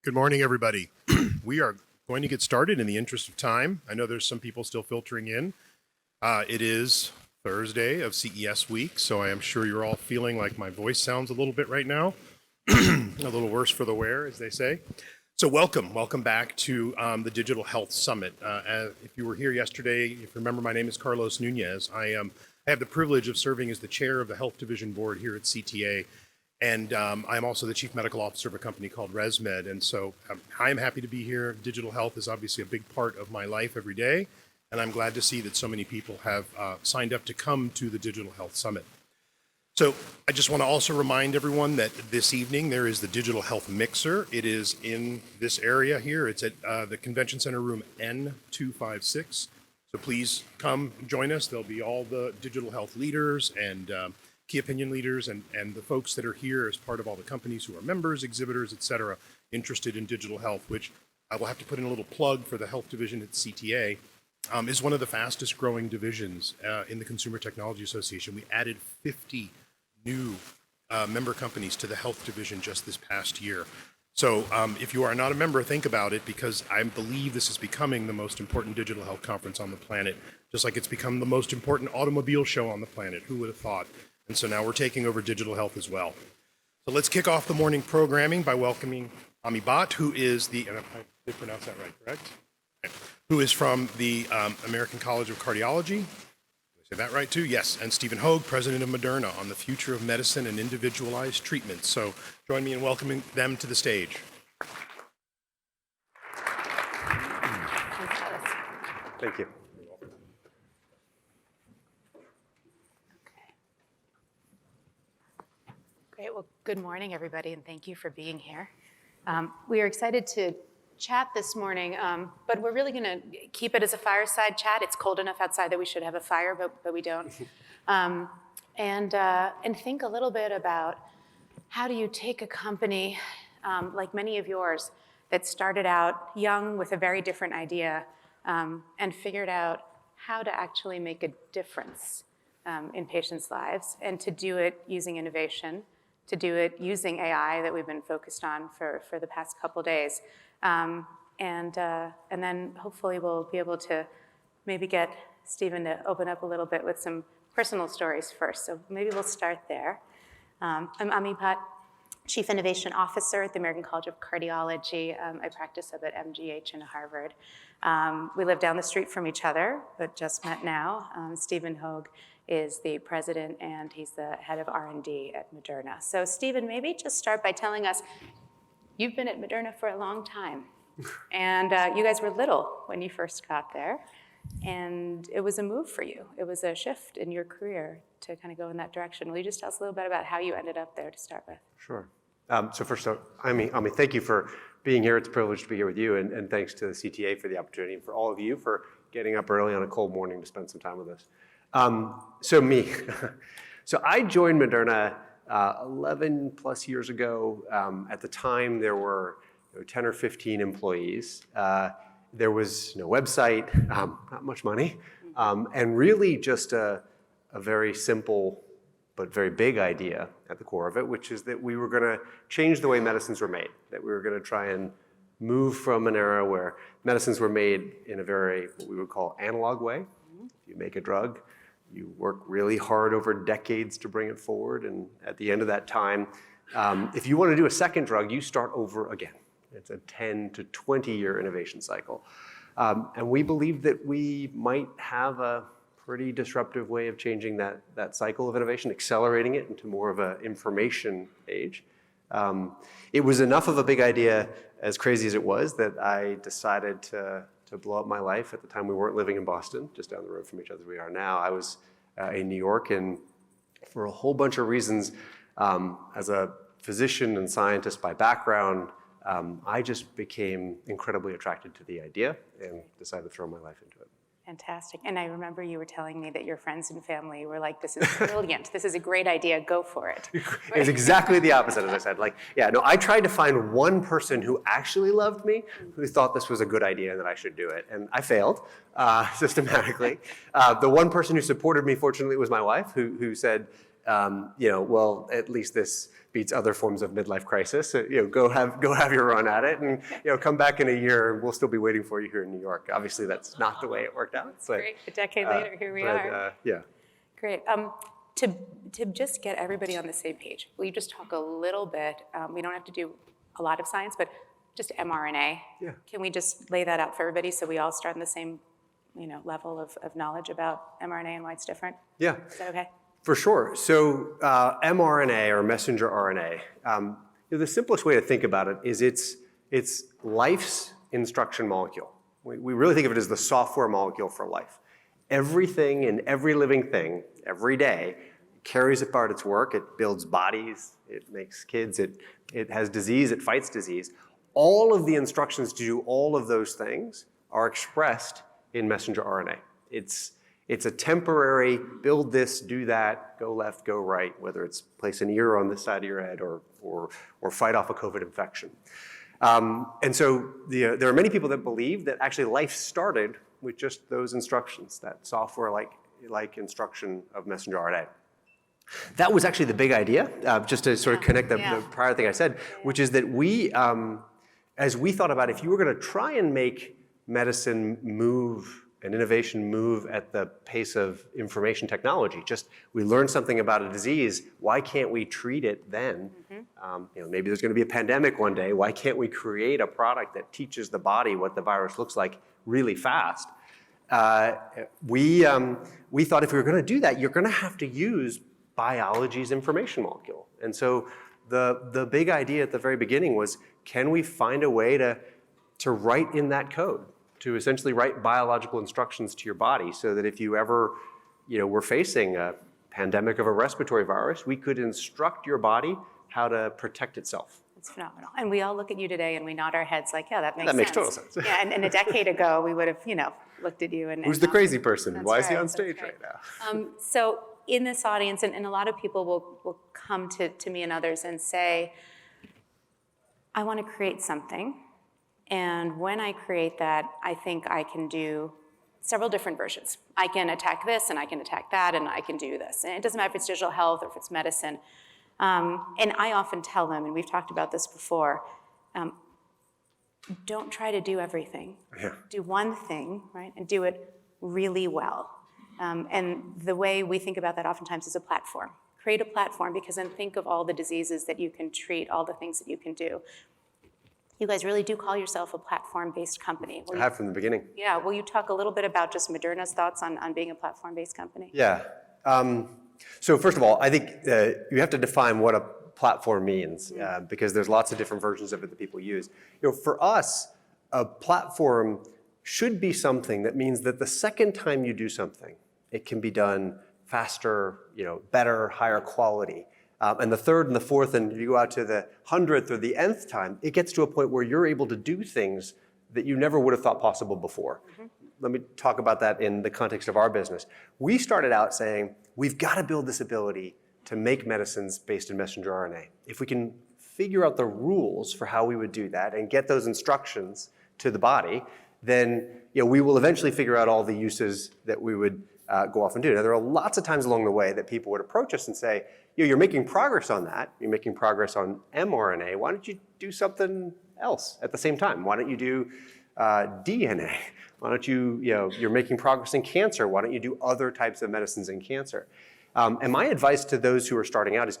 Good morning, everybody. We are going to get started in the interest of time. I know there's some people still filtering in. It is Thursday of CES week, so I am sure you're all feeling like my voice sounds a little bit right now. A little worse for the wear, as they say. So welcome back to the Digital Health Summit. If you were here yesterday, if you remember, my name is Carlos Nunez. I have the privilege of serving as the chair of the Health Division Board here at CTA. And I'm also the chief medical officer of a company called ResMed. And so I'm happy to be here. Digital health is obviously a big part of my life every day. And I'm glad to see that so many people have signed up to come to the Digital Health Summit. So I just want to also remind everyone that this evening there is the Digital Health Mixer. It is in this area here. It's at the Convention Center room N256. So please come join us. There'll be all the digital health leaders and key opinion leaders and the folks that are here as part of all the companies who are members, exhibitors, et cetera, interested in digital health, which I will have to put in a little plug for the health division at CTA, is one of the fastest growing divisions in the Consumer Technology Association. We added 50 new member companies to the health division just this past year. So if you are not a member, think about it, because I believe this is becoming the most important digital health conference on the planet, just like it's become the most important automobile show on the planet. Who would have thought? And so now we're taking over digital health as well. So let's kick off the morning programming by welcoming Bhatt, who is the, and I did pronounce that right, correct? Okay. Who is from the American College of Cardiology. Did I say that right too? Yes, and Stephen Hoge, president of Moderna, on the future of medicine and individualized treatments. So join me in welcoming them to the stage. Thank you. Great. Well, good morning, everybody, and thank you for being here. We are excited to chat this morning, but we're really going to keep it as a fireside chat. It's cold enough outside that we should have a fire, but we don't. And think a little bit about how do you take a company like many of yours that started out young with a very different idea and figured out how to actually make a difference in patients' lives, and to do it using innovation, to do it using AI that we've been focused on for the past couple days. And then hopefully we'll be able to maybe get Stephen to open up a little bit with some personal stories first. So maybe we'll start there. I'm Ami Bhatt, Chief Innovation Officer at the American College of Cardiology. I practice up at MGH in Harvard. We live down the street from each other, but just met now. Stephen Hoge is the president, and he's the head of R&D at Moderna. So Stephen, maybe just start by telling us, you've been at Moderna for a long time, and you guys were little when you first got there, and it was a move for you. It was a shift in your career to kind of go in that direction. Will you just tell us a little bit about how you ended up there to start with? Sure. So first, Ami, thank you for being here. It's a privilege to be here with you, and thanks to the CTA for the opportunity, and for all of you for getting up early on a cold morning to spend some time with us. So I joined Moderna 11 plus years ago. At the time, there were 10 or 15 employees. There was no website, not much money, and really just a very simple but very big idea at the core of it, which is that we were going to change the way medicines were made, that we were going to try and move from an era where medicines were made in a very, what we would call, analog way. You make a drug, you work really hard over decades to bring it forward, and at the end of that time, if you want to do a second drug, you start over again. It's a 10 to 20-year innovation cycle. And we believe that we might have a pretty disruptive way of changing that cycle of innovation, accelerating it into more of an information age. It was enough of a big idea, as crazy as it was, that I decided to blow up my life. At the time, we weren't living in Boston, just down the road from each other as we are now. I was in New York, and for a whole bunch of reasons, as a physician and scientist by background, I just became incredibly attracted to the idea and decided to throw my life into it. Fantastic. And I remember you were telling me that your friends and family were like, this is brilliant. This is a great idea. Go for it. It's exactly the opposite, as I said. I tried to find one person who actually loved me, who thought this was a good idea and that I should do it. And I failed systematically. The one person who supported me, fortunately, was my wife, who said, well, at least this beats other forms of midlife crisis. So, go have your run at it, and come back in a year, and we'll still be waiting for you here in New York. Obviously, that's not the way it worked out. But, Great. A decade later, here we are. Yeah. Great. To just get everybody on the same page, will you just talk a little bit? We don't have to do a lot of science, but just mRNA. Yeah. Can we just lay that out for everybody so we all start on the same, level of knowledge about mRNA and why it's different? Yeah. Is that okay? For sure. So mRNA, or messenger RNA, the simplest way to think about it is it's life's instruction molecule. We really think of it as the software molecule for life. Everything and every living thing, every day, carries about its work. It builds bodies, it makes kids, it has disease, it fights disease. All of the instructions to do all of those things are expressed in messenger RNA. It's a temporary, build this, do that, go left, go right, whether it's place an ear on this side of your head or fight off a COVID infection. And so there are many people that believe that actually life started with just those instructions, that software-like instruction of messenger RNA. That was actually the big idea, just to sort of connect the prior thing I said, which is that we, as we thought about if you were going to try and make medicine move and innovation move at the pace of information technology, just we learn something about a disease, why can't we treat it then? Maybe there's going to be a pandemic one day, why can't we create a product that teaches the body what the virus looks like really fast? We thought if we were going to do that, you're going to have to use biology's information molecule. And so the big idea at the very beginning was, can we find a way to write in that code, to essentially write biological instructions to your body so that if you ever were facing a pandemic of a respiratory virus, we could instruct your body how to protect itself. It's phenomenal. And we all look at you today and we nod our heads like, yeah, that makes sense. That makes total sense. Yeah, and a decade ago, we would have, looked at you and— Who's the crazy person? That's Why is he right, on that's stage right. right now? So in this audience, and a lot of people will come to me and others and say, I want to create something. And when I create that, I think I can do several different versions. I can attack this, and I can attack that, and I can do this. And it doesn't matter if it's digital health or if it's medicine. And I often tell them, and we've talked about this before, don't try to do everything. Yeah. Do one thing, right, and do it really well. And the way we think about that oftentimes is a platform. Create a platform, because then think of all the diseases that you can treat, all the things that you can do. You guys really do call yourself a platform-based company. I have from the beginning. Yeah, will you talk a little bit about just Moderna's thoughts on being a platform-based company? Yeah. So first of all, I think you have to define what a platform means, because there's lots of different versions of it that people use. For us, a platform should be something that means that the second time you do something, it can be done faster, better, higher quality. And the third and the fourth, and you go out to the 100th or the nth time, it gets to a point where you're able to do things that you never would have thought possible before. Let me talk about that in the context of our business. We started out saying, we've got to build this ability to make medicines based in messenger RNA. If we can figure out the rules for how we would do that and get those instructions to the body, then we will eventually figure out all the uses that we would go off and do. Now, there are lots of times along the way that people would approach us and say, you're making progress on that. You're making progress on mRNA. Why don't you do something else at the same time? Why don't you do DNA? Why don't you're making progress in cancer. Why don't you do other types of medicines in cancer? And my advice to those who are starting out is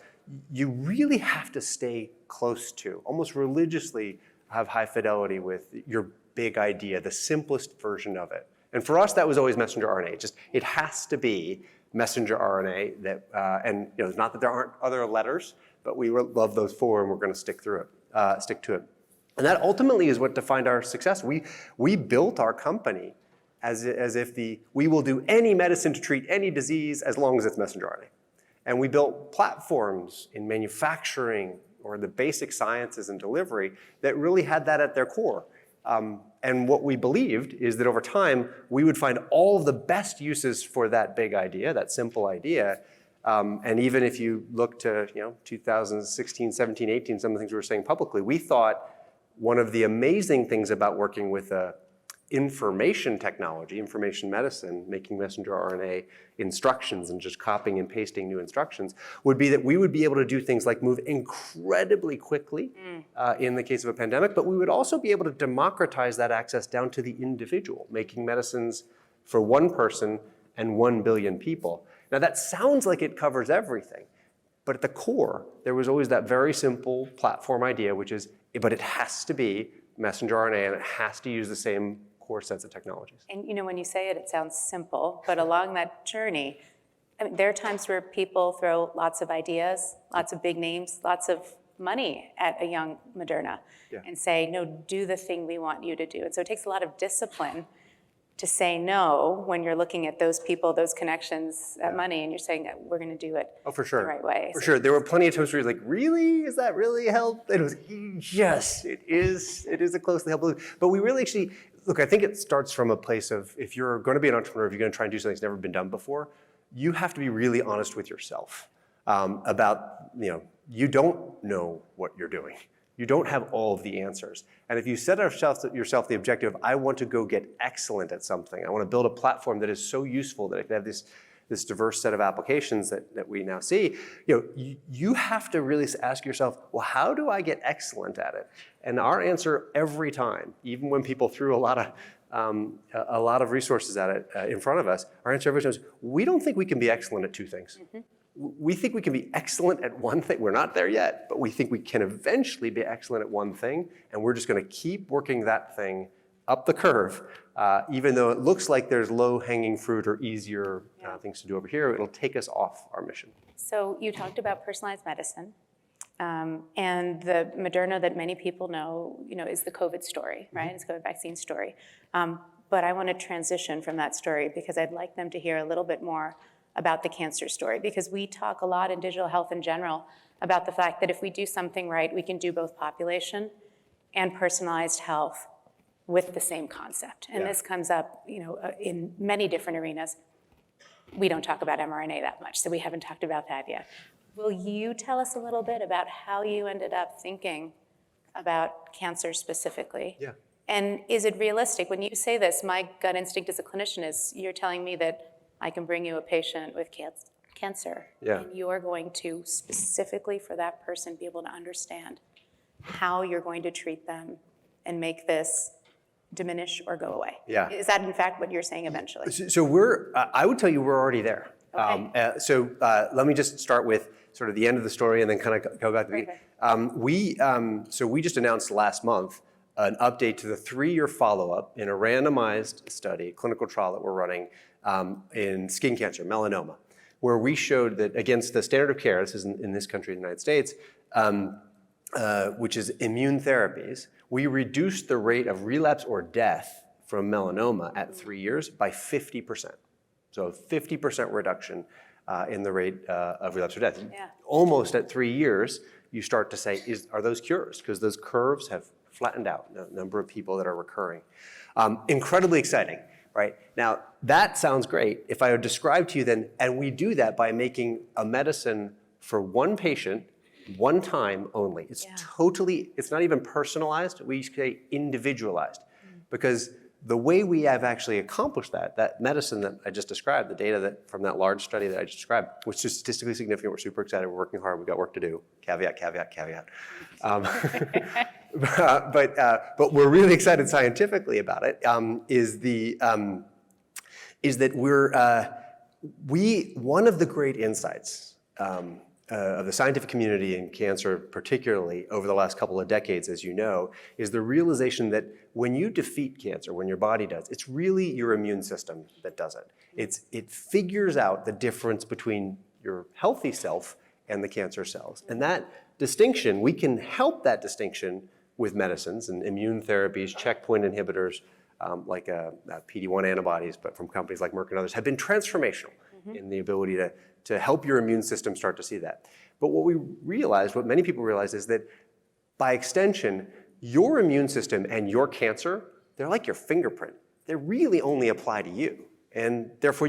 you really have to stay close to, almost religiously have high fidelity with your big idea, the simplest version of it. And for us, that was always messenger RNA. It has to be messenger RNA that, and it's not that there aren't other letters, but we love those four and we're going to stick to it. And that ultimately is what defined our success. We built our company as if we will do any medicine to treat any disease as long as it's messenger RNA. And we built platforms in manufacturing or the basic sciences and delivery that really had that at their core. And what we believed is that over time, we would find all of the best uses for that big idea, that simple idea. And even if you look to 2016, 17, 18, some of the things we were saying publicly, we thought one of the amazing things about working with a information technology, information medicine, making messenger RNA instructions and just copying and pasting new instructions, would be that we would be able to do things like move incredibly quickly in the case of a pandemic, but we would also be able to democratize that access down to the individual, making medicines for one person and 1 billion people. Now that sounds like it covers everything, but at the core, there was always that very simple platform idea, which is, but it has to be messenger RNA and it has to use the same core sets of technologies. And you know, when you say it, it sounds simple, but along that journey, I mean, there are times where people throw lots of ideas, lots of big names, lots of money at a young Moderna and say, no, do the thing we want you to do. And so it takes a lot of discipline to say no when you're looking at those people, those connections, that money, and you're saying that we're going to do it for sure. the right way. For sure. There were plenty of times where you're like, really? Is that really help? And it was, yes, it is a closely held belief. But we really actually, look, I think it starts from a place of, if you're going to be an entrepreneur, if you're going to try and do something that's never been done before, you have to be really honest with yourself about, you don't know what you're doing. You don't have all of the answers. And if you set yourself the objective, I want to go get excellent at something. I want to build a platform that is so useful that it can have this diverse set of applications that we now see. You have to really ask yourself, well, how do I get excellent at it? And our answer every time, even when people threw a lot of resources at it in front of us, our answer every time is, we don't think we can be excellent at two things. Mm-hmm. We think we can be excellent at one thing. We're not there yet, but we think we can eventually be excellent at one thing, and we're just going to keep working that thing up the curve, even though it looks like there's low-hanging fruit or easier things to do over here. It'll take us off our mission. So you talked about personalized medicine, and the Moderna that many people know, is the COVID story, right? Mm-hmm. It's the COVID vaccine story. But I want to transition from that story because I'd like them to hear a little bit more about the cancer story, because we talk a lot in digital health in general about the fact that if we do something right, we can do both population and personalized health with the same concept. And this comes up, in many different arenas. We don't talk about mRNA that much, so we haven't talked about that yet. Will you tell us a little bit about how you ended up thinking about cancer specifically? Yeah. And is it realistic? When you say this, my gut instinct as a clinician is you're telling me that I can bring you a patient with cancer, and you're going to specifically for that person be able to understand how you're going to treat them and make this diminish or go away. Yeah. Is that in fact what you're saying eventually? So I would tell you we're already there. Okay. Let me just start with sort of the end of the story and then kind of go back to the beginning. We just announced last month an update to the 3-year follow-up in a randomized study, clinical trial that we're running in skin cancer, melanoma, where we showed that against the standard of care, this is in this country, the United States, which is immune therapies, we reduced the rate of relapse or death from melanoma at 3 years by 50%. So 50% reduction in the rate of relapse or death. Yeah. Almost at 3 years, you start to say, are those cures? Because those curves have flattened out, the number of people that are recurring. Incredibly exciting. Right? Now, that sounds great. If I would describe to you then, and we do that by making a medicine for one patient, one time only. It's it's not even personalized, we say individualized. Because the way we have actually accomplished that medicine that I just described, the data from that large study that I just described, which is statistically significant, we're super excited, we're working hard, we've got work to do. Caveat, caveat, caveat. But we're really excited scientifically about it, is that one of the great insights of the scientific community in cancer, particularly over the last couple of decades, as you know, is the realization that when you defeat cancer, when your body does, it's really your immune system that does it. It figures out the difference between your healthy self and the cancer cells. And that distinction, we can help that distinction with medicines and immune therapies, checkpoint inhibitors, like PD-1 antibodies, but from companies like Merck and others, have been transformational in the ability to help your immune system start to see that. But what many people realize is that by extension, your immune system and your cancer, they're like your fingerprint. They really only apply to you. And therefore,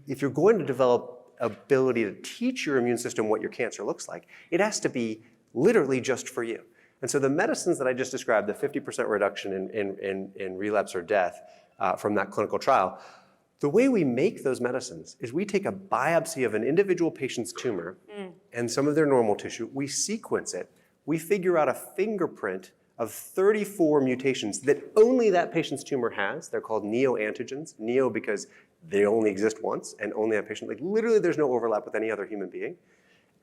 if you're going to develop ability to teach your immune system what your cancer looks like, it has to be literally just for you. And so the medicines that I just described, the 50% reduction in relapse or death from that clinical trial, the way we make those medicines is we take a biopsy of an individual patient's tumor and some of their normal tissue, we sequence it, we figure out a fingerprint of 34 mutations that only that patient's tumor has. They're called neoantigens. Neo because they only exist once and only that patient, like literally there's no overlap with any other human being.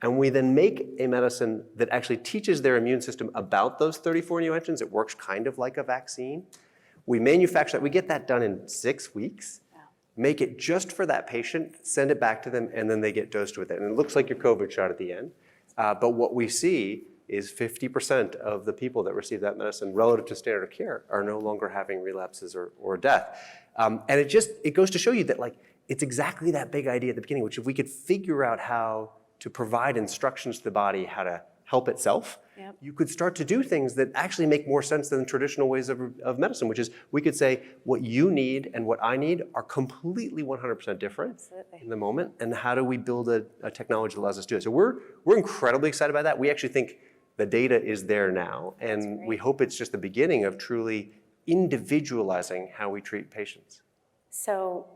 And we then make a medicine that actually teaches their immune system about those 34 neoantigens. It works kind of like a vaccine. We manufacture that. We get that done in 6 weeks. Make it just for that patient, send it back to them, and then they get dosed with it. And it looks like your COVID shot at the end. But what we see is 50% of the people that receive that medicine relative to standard of care are no longer having relapses or death. And it goes to show you that like it's exactly that big idea at the beginning, which if we could figure out how to provide instructions to the body how to help itself, you could start to do things that actually make more sense than traditional ways of medicine, which is we could say what you need and what I need are completely 100% different in the moment, and how do we build a technology that allows us to do it? So we're incredibly excited by that. We actually think the data is there now, and we hope it's just the beginning of truly individualizing how we treat patients. So,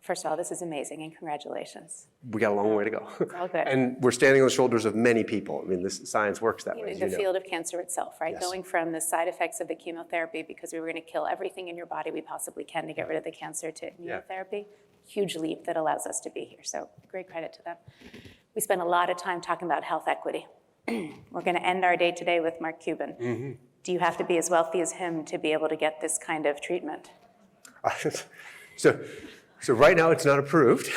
first of all, this is amazing, and congratulations. We got a long way to go. It's all good. And we're standing on the shoulders of many people. I mean, this science works that way. The field of cancer itself, right? Yes. Going from the side effects of the chemotherapy, because we were going to kill everything in your body we possibly can to get rid of the cancer, to immunotherapy, huge leap that allows us to be here. So great credit to them. We spent a lot of time talking about health equity. We're going to end our day today with Mark Cuban. Do you have to be as wealthy as him to be able to get this kind of treatment? So right now it's not approved.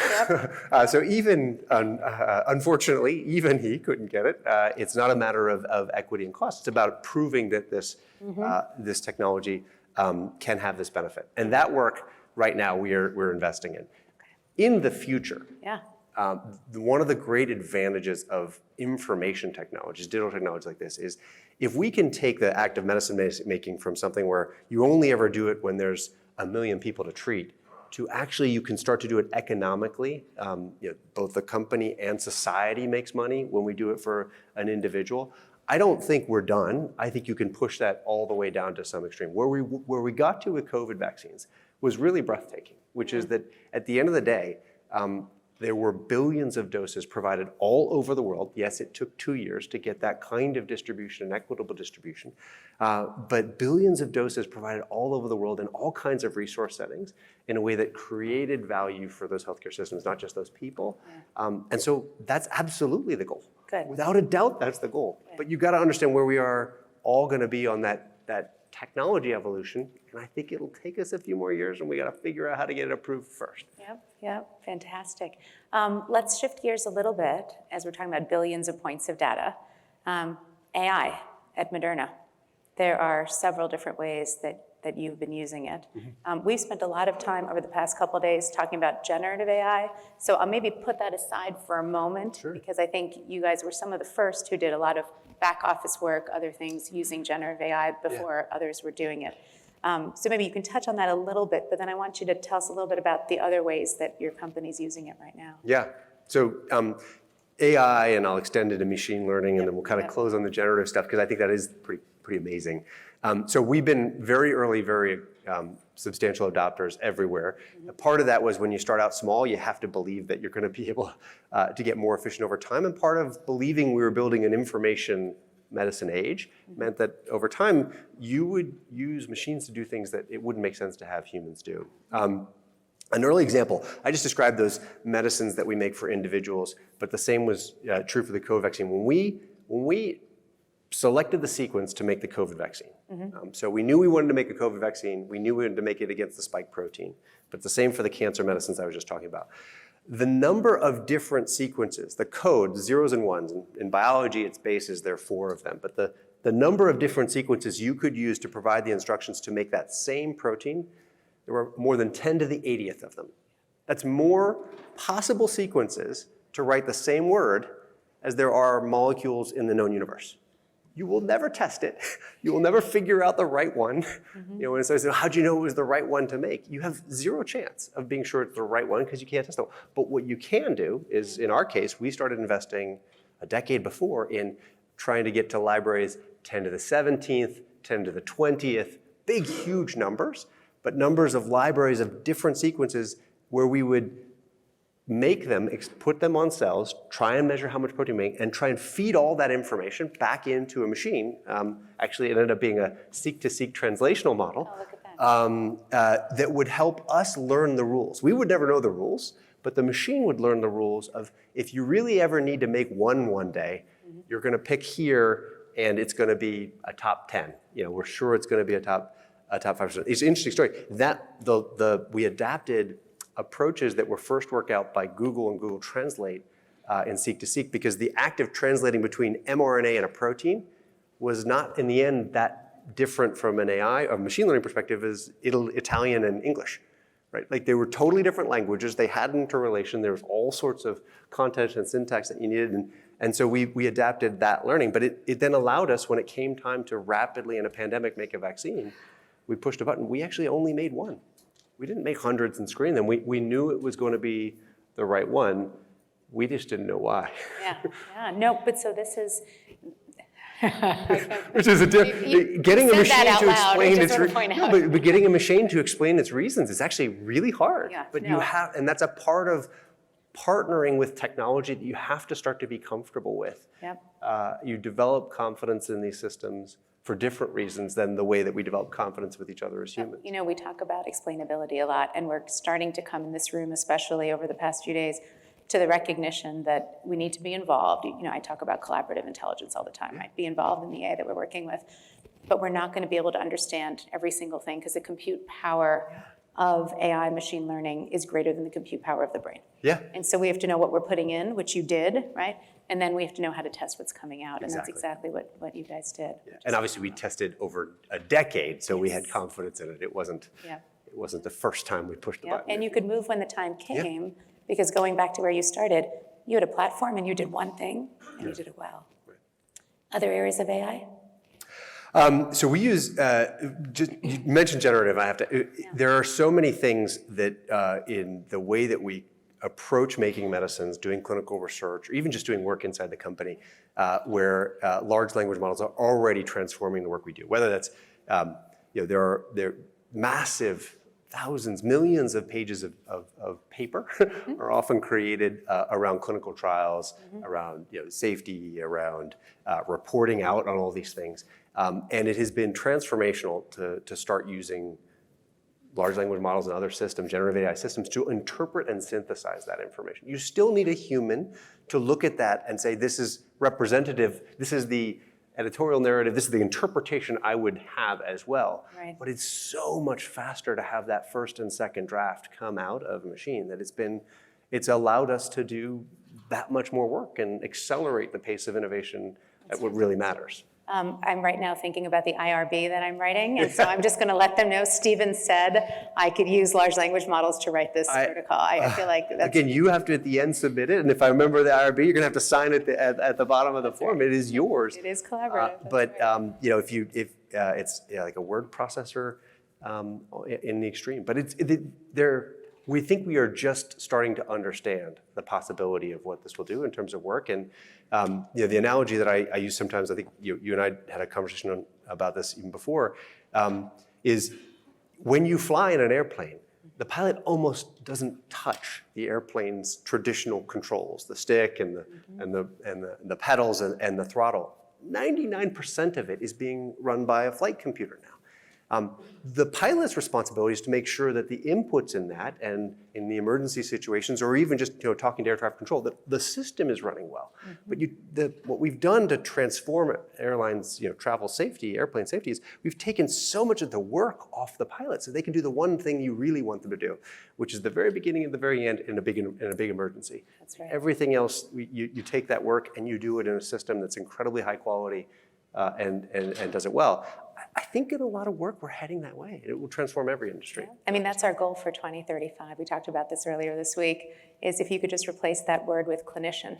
So even, unfortunately, even he couldn't get it. It's not a matter of equity and cost. It's about proving that this technology can have this benefit. And that work right now we're investing in. In the future, one of the great advantages of information technologies, digital technologies like this, is if we can take the act of medicine making from something where you only ever do it when there's 1 million people to treat, to actually you can start to do it economically. Both the company and society makes money when we do it for an individual. I don't think we're done. I think you can push that all the way down to some extreme. Where we got to with COVID vaccines was really breathtaking, which is that at the end of the day, there were billions of doses provided all over the world. Yes, it took 2 years to get that kind of distribution, an equitable distribution, but billions of doses provided all over the world in all kinds of resource settings in a way that created value for those healthcare systems, not just those people. And so that's absolutely the goal. Good. Without a doubt, that's the goal. Good. But you've got to understand where we are all going to be on that technology evolution, and I think it'll take us a few more years, and we got to figure out how to get it approved first. Yep, fantastic. Let's shift gears a little bit as we're talking about billions of points of data. AI at Moderna. There are several different ways that you've been using it. We've spent a lot of time over the past couple of days talking about generative AI, so I'll maybe put that aside for a moment, because I think you guys were some of the first who did a lot of back office work, other things using generative AI before others were doing it. So maybe you can touch on that a little bit, but then I want you to tell us a little bit about the other ways that your company's using it right now. Yeah, so AI, and I'll extend it to machine learning, and then we'll kind of close on the generative stuff, because I think that is pretty amazing. So we've been very early, very substantial adopters everywhere. Part of that was when you start out small, you have to believe that you're going to be able to get more efficient over time. And part of believing we were building an information medicine age meant that over time, you would use machines to do things that it wouldn't make sense to have humans do. An early example, I just described those medicines that we make for individuals, but the same was true for the COVID vaccine. When we selected the sequence to make the COVID vaccine. So we knew we wanted to make a COVID vaccine. We knew we wanted to make it against the spike protein, but the same for the cancer medicines I was just talking about. The number of different sequences, the code, zeros and ones, in biology its bases, there are 4 of them, but the number of different sequences you could use to provide the instructions to make that same protein, there were more than 10 to the 80th of them. That's more possible sequences to write the same word as there are molecules in the known universe. You will never test it. You will never figure out the right one. And so I said, how'd you know it was the right one to make? You have 0 chance of being sure it's the right one because you can't test it. But what you can do is, in our case, we started investing a decade before in trying to get to libraries 10 to the 17th, 10 to the 20th, big, huge numbers, but numbers of libraries of different sequences where we would make them, put them on cells, try and measure how much protein we make, and try and feed all that information back into a machine. Actually, it ended up being a seq-to-seq translational model. Oh, look at that. That would help us learn the rules. We would never know the rules, but the machine would learn the rules of if you really ever need to make one day, you're going to pick here, and it's going to be a top 10. We're sure it's going to be a top 5%. It's an interesting story. We adapted approaches that were first worked out by Google and Google Translate in seq-to-seq because the act of translating between mRNA and a protein was not in the end that different from an AI or machine learning perspective as Italian and English, right? Like they were totally different languages. They had interrelation. There was all sorts of content and syntax that you needed. And so we adapted that learning. But it then allowed us, when it came time to rapidly in a pandemic make a vaccine, we pushed a button. We actually only made one. We didn't make hundreds and screen them. We knew it was going to be the right one. We just didn't know why. Yeah. No, but so this is... Which is getting a machine to explain its but getting a machine to explain its reasons is actually really hard. Yeah, but you have, and that's a part of partnering with technology that you have to start to be comfortable with. Yep. You develop confidence in these systems for different reasons than the way that we develop confidence with each other as humans. We talk about explainability a lot, and we're starting to come in this room, especially over the past few days, to the recognition that we need to be involved. I talk about collaborative intelligence all the time, right? Be involved in the AI that we're working with. But we're not going to be able to understand every single thing because the compute power of AI machine learning is greater than the compute power of the brain. Yeah. And so we have to know what we're putting in, which you did, right? And then we have to know how to test what's coming out. And that's exactly what you guys did. Yeah. And obviously we tested over a decade, so we had confidence in it. It wasn't the first time we pushed the button. And you could move when the time came, because going back to where you started, you had a platform and you did one thing and you did it well. Right. Other areas of AI? So we use, you mentioned generative, there are so many things that in the way that we approach making medicines, doing clinical research, or even just doing work inside the company, where large language models are already transforming the work we do. Whether that's, there are massive thousands, millions of pages of paper are often created around clinical trials, around safety, around reporting out on all these things. And it has been transformational to start using large language models and other systems, generative AI systems, to interpret and synthesize that information. You still need a human to look at that and say, this is representative, this is the editorial narrative, this is the interpretation I would have as well. Right. But it's so much faster to have that first and second draft come out of a machine that it's allowed us to do that much more work and accelerate the pace of innovation at what really matters. I'm right now thinking about the IRB that I'm writing, and so I'm just going to let them know Stephen said I could use large language models to write this protocol. I feel like that's... Again, you have to at the end submit it, and if I remember the IRB, you're going to have to sign it at the bottom of the form. It is yours. It is collaborative. But if it's like a word processor in the extreme, but we think we are just starting to understand the possibility of what this will do in terms of work. And the analogy that I use sometimes, I think you and I had a conversation about this even before, is when you fly in an airplane, the pilot almost doesn't touch the airplane's traditional controls, the stick and the pedals and the throttle. 99% of it is being run by a flight computer now. The pilot's responsibility is to make sure that the inputs in that and in the emergency situations, or even just talking to air traffic control, that the system is running well. But what we've done to transform airlines, travel safety, airplane safety, is we've taken so much of the work off the pilot so they can do the one thing you really want them to do, which is the very beginning and the very end in a big emergency. That's right. Everything else, you take that work and you do it in a system that's incredibly high quality and does it well. I think in a lot of work, we're heading that way. It will transform every industry. Yeah. I mean, that's our goal for 2035. We talked about this earlier this week, is if you could just replace that word with clinician,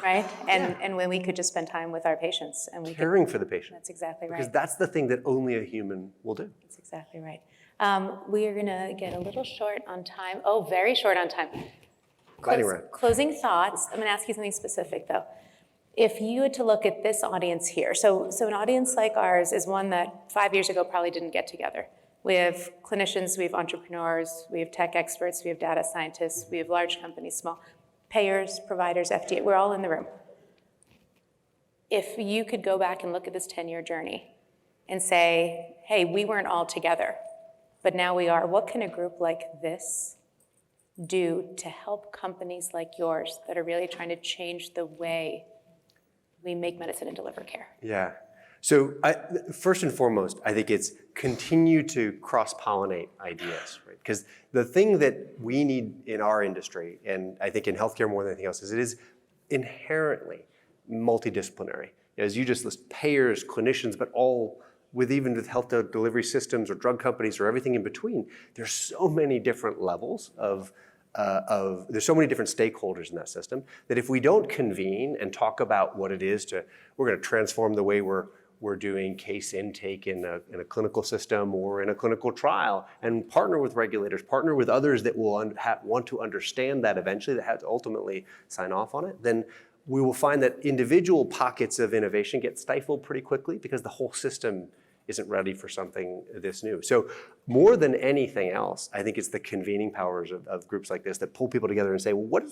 right? And when we could just spend time with our patients. And we caring for the patient. That's exactly right. Because that's the thing that only a human will do. That's exactly right. We are going to get a little short on time. Oh, very short on time. Closing thoughts. I'm going to ask you something specific, though. If you had to look at this audience here, so an audience like ours is one that 5 years ago probably didn't get together. We have clinicians, we have entrepreneurs, we have tech experts, we have data scientists, we have large companies, small, payers, providers, FDA, we're all in the room. If you could go back and look at this 10-year journey and say, hey, we weren't all together, but now we are, what can a group like this do to help companies like yours that are really trying to change the way we make medicine and deliver care? Yeah. So first and foremost, I think it's continue to cross-pollinate ideas, right? Because the thing that we need in our industry, and I think in healthcare more than anything else, is it is inherently multidisciplinary. As you just list, payers, clinicians, but all even with health delivery systems or drug companies or everything in between, there's so many different levels there's so many different stakeholders in that system that if we don't convene and talk about what it is we're going to transform the way we're doing case intake in a clinical system or in a clinical trial and partner with regulators, partner with others that will want to understand that eventually, that have to ultimately sign off on it, then we will find that individual pockets of innovation get stifled pretty quickly because the whole system isn't ready for something this new. So more than anything else, I think it's the convening powers of groups like this that pull people together and say, well,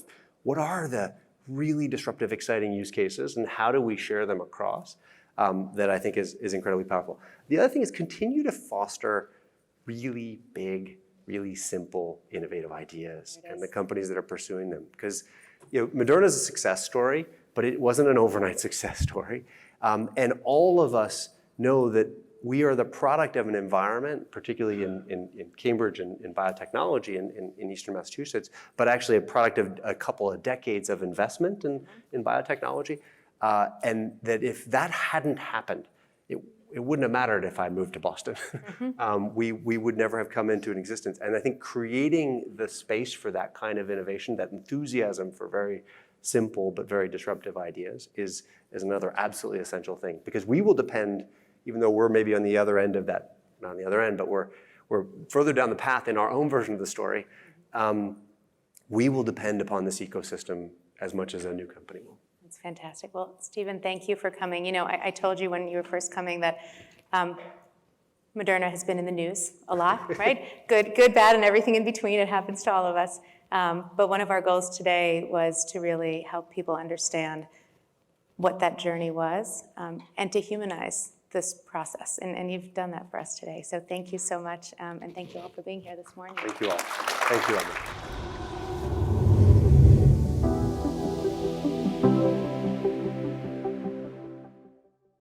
what are the really disruptive, exciting use cases and how do we share them across? That I think is incredibly powerful. The other thing is continue to foster really big, really simple, innovative ideas and the companies that are pursuing them. Because Moderna is a success story, but it wasn't an overnight success story. And all of us know that we are the product of an environment, particularly in Cambridge and in biotechnology in Eastern Massachusetts, but actually a product of a couple of decades of investment in biotechnology. And that if that hadn't happened, it wouldn't have mattered if I moved to Boston. We would never have come into an existence. And I think creating the space for that kind of innovation, that enthusiasm for very simple but very disruptive ideas is another absolutely essential thing. Because we will depend, even though we're maybe on the other end of that, not on the other end, but we're further down the path in our own version of the story, we will depend upon this ecosystem as much as a new company will. That's fantastic. Well, Stephen, thank you for coming. I told you when you were first coming that Moderna has been in the news a lot, right? Good, bad, and everything in between. It happens to all of us. But one of our goals today was to really help people understand what that journey was and to humanize this process. And you've done that for us today. So thank you so much. And thank you all for being here this morning. Thank you all. Thank you, Emma.